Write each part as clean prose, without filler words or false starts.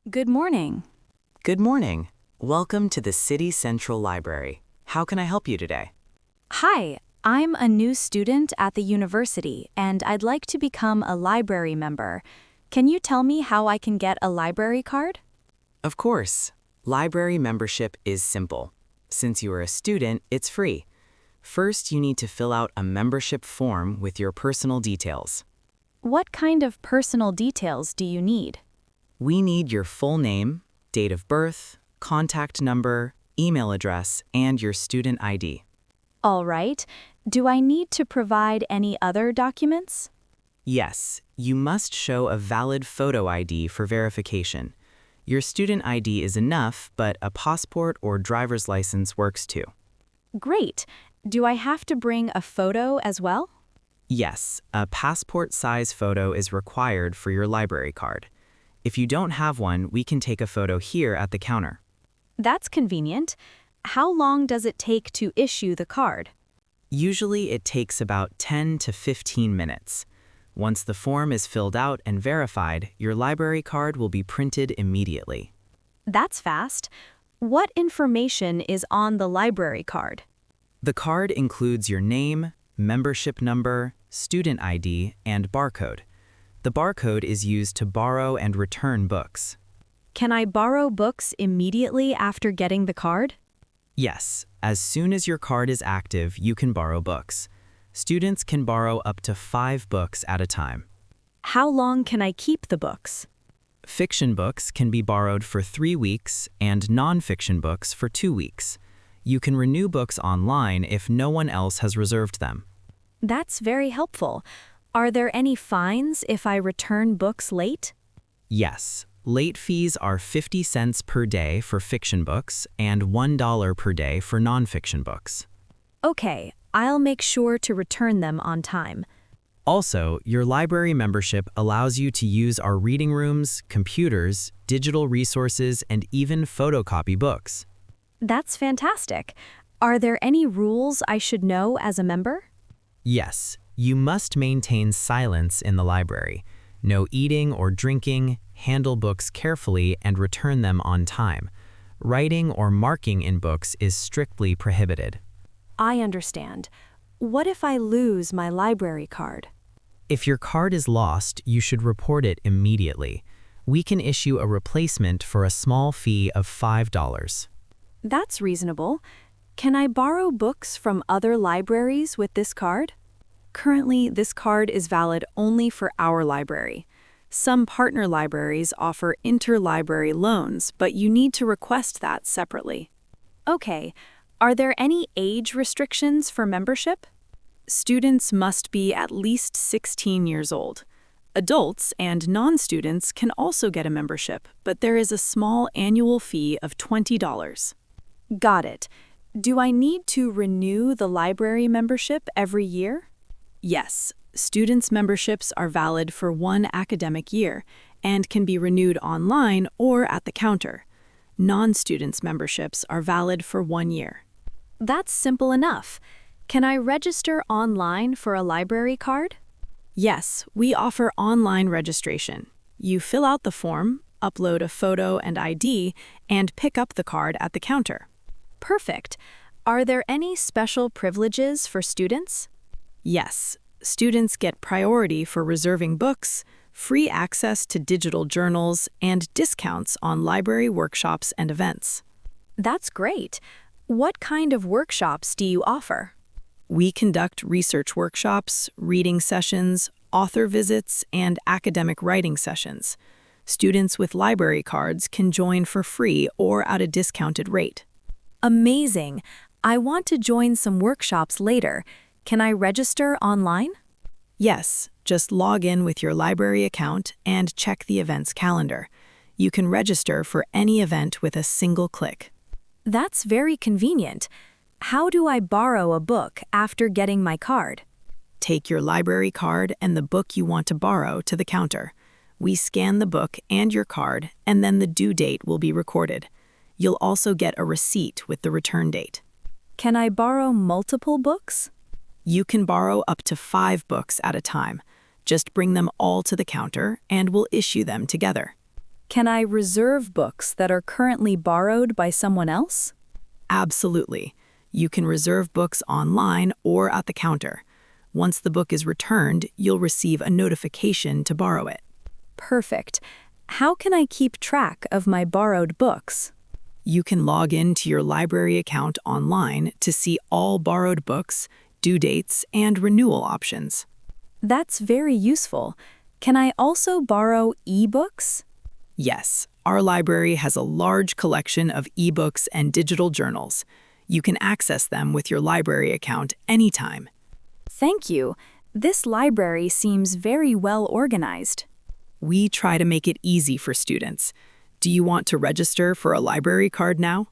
Good morning. Good morning. Welcome to the City Central Library. How can I help you today? Hi, I'm a new student at the university and I'd like to become a library member. Can you tell me how I can get a library card? Of course. Library membership is simple. Since you are a student, it's free. First, you need to fill out a membership form with your personal details. What kind of personal details do you need? We need your full name, date of birth, contact number, email address, and your student ID. All right. Do I need to provide any other documents? Yes, you must show a valid photo ID for verification. Your student ID is enough, but a passport or driver's license works too. Great. Do I have to bring a photo as well? Yes, a passport-size photo is required for your library card. If you don't have one, we can take a photo here at the counter. That's convenient. How long does it take to issue the card? Usually it takes about 10 to 15 minutes. Once the form is filled out and verified, your library card will be printed immediately. That's fast. What information is on the library card? The card includes your name, membership number, student ID, and barcode. The barcode is used to borrow and return books. Can I borrow books immediately after getting the card? Yes, as soon as your card is active, you can borrow books. Students can borrow up to 5 books at a time. How long can I keep the books? Fiction books can be borrowed for 3 weeks and non-fiction books for 2 weeks. You can renew books online if no one else has reserved them. That's very helpful. Are there any fines if I return books late? Yes, late fees are 50 cents per day for fiction books and $1 per day for non-fiction books. Okay, I'll make sure to return them on time. Also, your library membership allows you to use our reading rooms, computers, digital resources, and even photocopy books. That's fantastic. Are there any rules I should know as a member? Yes, you must maintain silence in the library. No eating or drinking, handle books carefully, and return them on time. Writing or marking in books is strictly prohibited. I understand. What if I lose my library card? If your card is lost, you should report it immediately. We can issue a replacement for a small fee of $5. That's reasonable. Can I borrow books from other libraries with this card? Currently, this card is valid only for our library. Some partner libraries offer interlibrary loans, but you need to request that separately. Okay, are there any age restrictions for membership? Students must be at least 16 years old. Adults and non-students can also get a membership, but there is a small annual fee of $20. Got it. Do I need to renew the library membership every year? Yes, students' memberships are valid for 1 academic year and can be renewed online or at the counter. Non-students' memberships are valid for 1 year. That's simple enough. Can I register online for a library card? Yes, we offer online registration. You fill out the form, upload a photo and ID, and pick up the card at the counter. Perfect. Are there any special privileges for students? Yes, students get priority for reserving books, free access to digital journals, and discounts on library workshops and events. That's great. What kind of workshops do you offer? We conduct research workshops, reading sessions, author visits, and academic writing sessions. Students with library cards can join for free or at a discounted rate. Amazing! I want to join some workshops later. Can I register online? Yes, just log in with your library account and check the event's calendar. You can register for any event with a single click. That's very convenient. How do I borrow a book after getting my card? Take your library card and the book you want to borrow to the counter. We scan the book and your card, and then the due date will be recorded. You'll also get a receipt with the return date. Can I borrow multiple books? You can borrow up to 5 books at a time. Just bring them all to the counter and we'll issue them together. Can I reserve books that are currently borrowed by someone else? Absolutely. You can reserve books online or at the counter. Once the book is returned, you'll receive a notification to borrow it. Perfect. How can I keep track of my borrowed books? You can log into your library account online to see all borrowed books, due dates, and renewal options. That's very useful. Can I also borrow e-books? Yes, our library has a large collection of ebooks and digital journals. You can access them with your library account anytime. Thank you. This library seems very well organized. We try to make it easy for students. Do you want to register for a library card now?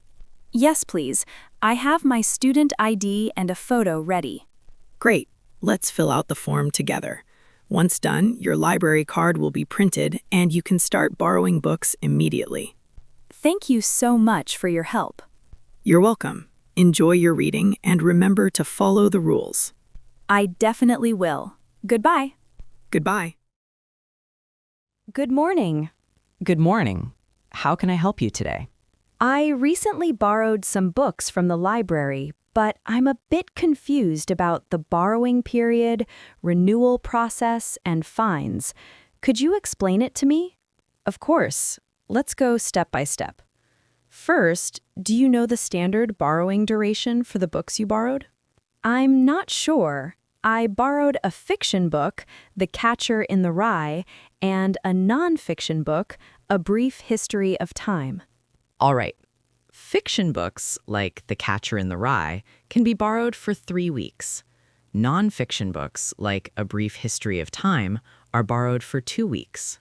Yes, please. I have my student ID and a photo ready. Great. Let's fill out the form together. Once done, your library card will be printed and you can start borrowing books immediately. Thank you so much for your help. You're welcome. Enjoy your reading and remember to follow the rules. I definitely will. Goodbye. Goodbye. Good morning. Good morning. How can I help you today? I recently borrowed some books from the library, but I'm a bit confused about the borrowing period, renewal process, and fines. Could you explain it to me? Of course. Let's go step by step. First, do you know the standard borrowing duration for the books you borrowed? I'm not sure. I borrowed a fiction book, The Catcher in the Rye, and a non-fiction book, A Brief History of Time. All right. Fiction books, like The Catcher in the Rye, can be borrowed for 3 weeks. Non-fiction books, like A Brief History of Time, are borrowed for 2 weeks.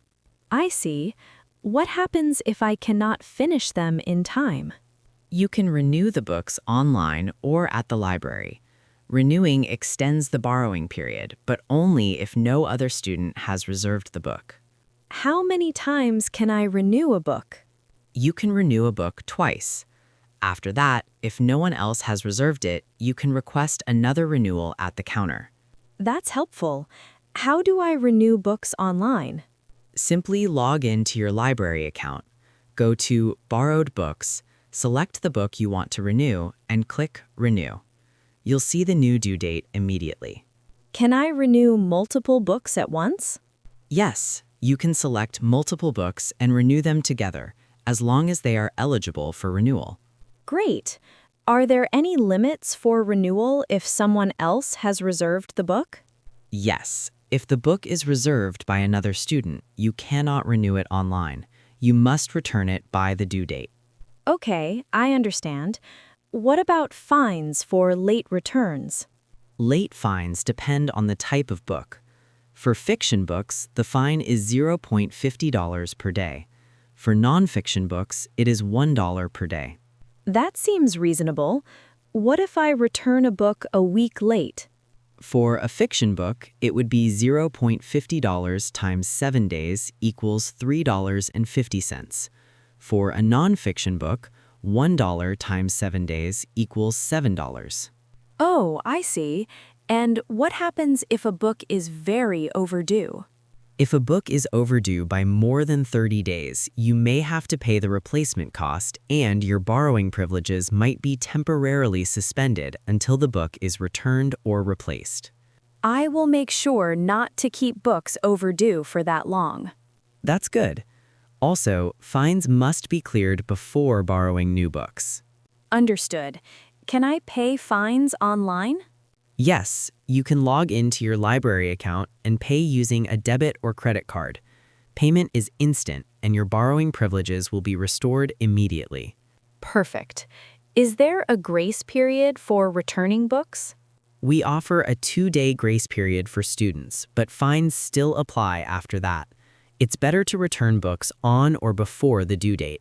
I see. What happens if I cannot finish them in time? You can renew the books online or at the library. Renewing extends the borrowing period, but only if no other student has reserved the book. How many times can I renew a book? You can renew a book twice. After that, if no one else has reserved it, you can request another renewal at the counter. That's helpful. How do I renew books online? Simply log into your library account. Go to Borrowed Books, select the book you want to renew, and click Renew. You'll see the new due date immediately. Can I renew multiple books at once? Yes, you can select multiple books and renew them together, as long as they are eligible for renewal. Great. Are there any limits for renewal if someone else has reserved the book? Yes, if the book is reserved by another student, you cannot renew it online. You must return it by the due date. Okay, I understand. What about fines for late returns? Late fines depend on the type of book. For fiction books, the fine is $0.50 per day. For nonfiction books, it is $1 per day. That seems reasonable. What if I return a book a week late? For a fiction book, it would be $0.50 times 7 days equals $3.50. For a nonfiction book, $1 times 7 days equals $7. Oh, I see. And what happens if a book is very overdue? If a book is overdue by more than 30 days, you may have to pay the replacement cost, and your borrowing privileges might be temporarily suspended until the book is returned or replaced. I will make sure not to keep books overdue for that long. That's good. Also, fines must be cleared before borrowing new books. Understood. Can I pay fines online? Yes, you can log into your library account and pay using a debit or credit card. Payment is instant, and your borrowing privileges will be restored immediately. Perfect. Is there a grace period for returning books? We offer a 2-day grace period for students, but fines still apply after that. It's better to return books on or before the due date.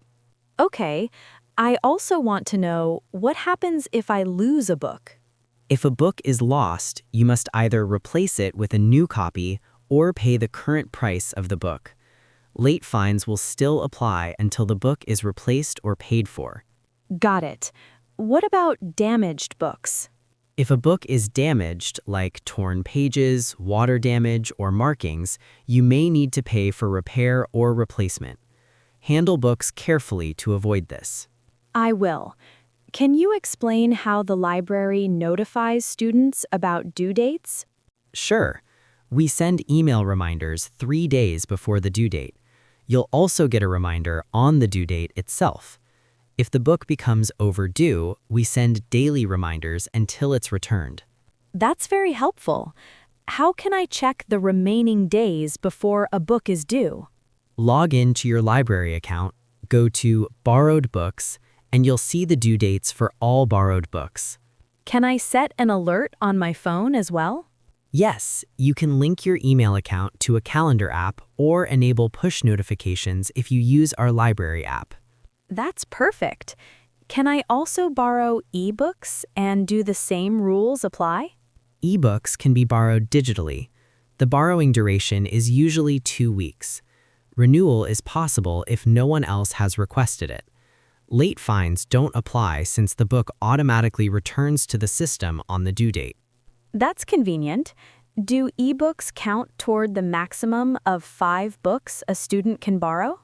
Okay. I also want to know what happens if I lose a book. If a book is lost, you must either replace it with a new copy or pay the current price of the book. Late fines will still apply until the book is replaced or paid for. Got it. What about damaged books? If a book is damaged, like torn pages, water damage, or markings, you may need to pay for repair or replacement. Handle books carefully to avoid this. I will. Can you explain how the library notifies students about due dates? Sure, we send email reminders 3 days before the due date. You'll also get a reminder on the due date itself. If the book becomes overdue, we send daily reminders until it's returned. That's very helpful. How can I check the remaining days before a book is due? Log in to your library account, go to Borrowed Books, and you'll see the due dates for all borrowed books. Can I set an alert on my phone as well? Yes, you can link your email account to a calendar app or enable push notifications if you use our library app. That's perfect. Can I also borrow ebooks and do the same rules apply? Ebooks can be borrowed digitally. The borrowing duration is usually 2 weeks. Renewal is possible if no one else has requested it. Late fines don't apply since the book automatically returns to the system on the due date. That's convenient. Do ebooks count toward the maximum of 5 books a student can borrow?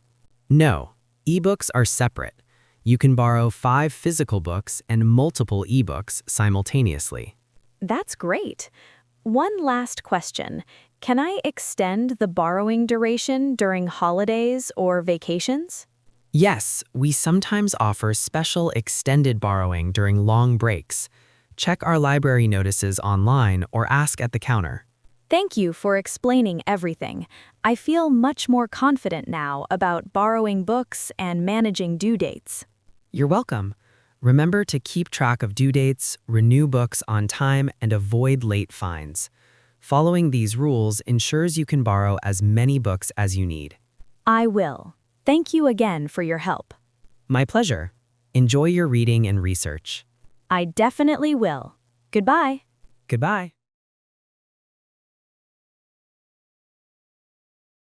No, ebooks are separate. You can borrow 5 physical books and multiple ebooks simultaneously. That's great. One last question. Can I extend the borrowing duration during holidays or vacations? Yes, we sometimes offer special extended borrowing during long breaks. Check our library notices online or ask at the counter. Thank you for explaining everything. I feel much more confident now about borrowing books and managing due dates. You're welcome. Remember to keep track of due dates, renew books on time, and avoid late fines. Following these rules ensures you can borrow as many books as you need. I will. Thank you again for your help. My pleasure. Enjoy your reading and research. I definitely will. Goodbye. Goodbye.